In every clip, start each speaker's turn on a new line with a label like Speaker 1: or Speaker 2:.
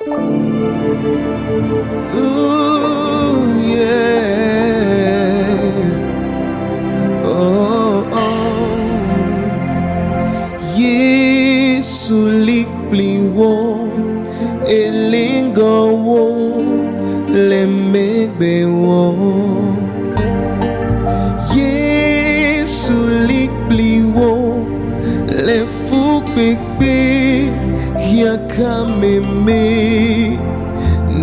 Speaker 1: Ooh, yeah. Oh, oh. Yesu likbliwo elingowo lemegbewo. Yesu likbliwo lefukpekpe yakameme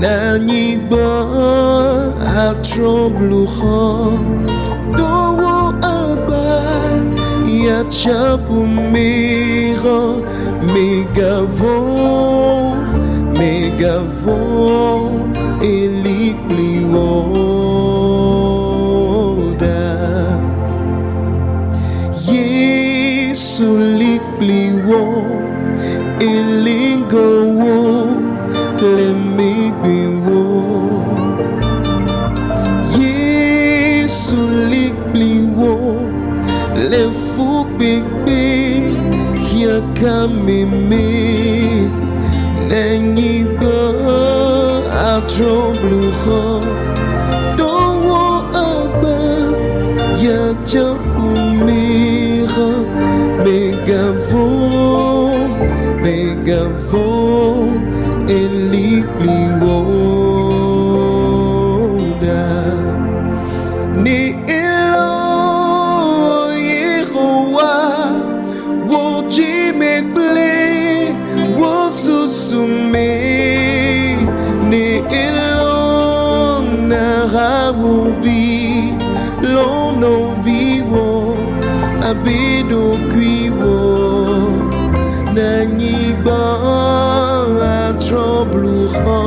Speaker 1: nanyigba atrobluha towo agba yachapumira megavon elikliwoda. Yesu likbliwo elingowo lemigbiwo. Yesu likbliwo lefukpekpe yakameme nanyigba atrobluha towo agba yachapumira megavon elikliwoda. Ni ilo Yehowa wo jimekble wo susume. Ni ilo narabuvi lono viwo abedo kwiwo nanyigba atrobluha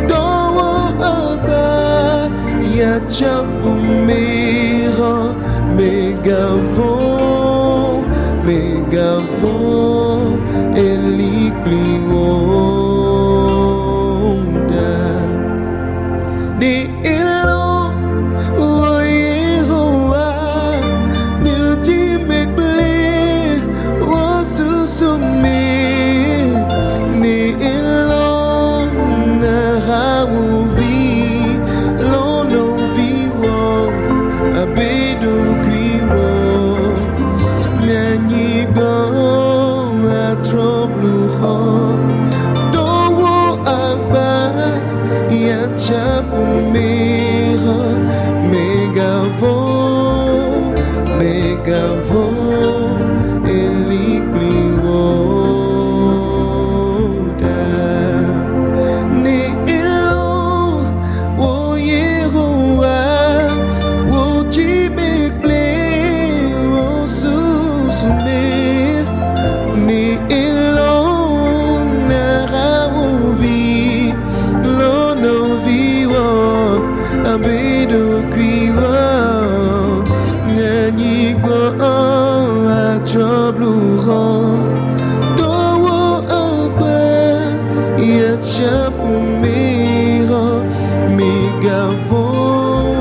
Speaker 1: towo agba yachapumira megavon elikliwoda. Ni ilo Yehowa nujimekble wo susume. Ni ilo narabuvi lono viwo abedo kwiwo nanyigba atrobluha towo agba yachapumira megavon elikliwoda. Ni ilo wo Yehowa wo jimekble wo susume. Ni ilo narabuvi lono viwo abedo kwiwo nanyigba atrobluha towo agba yachapumira megavon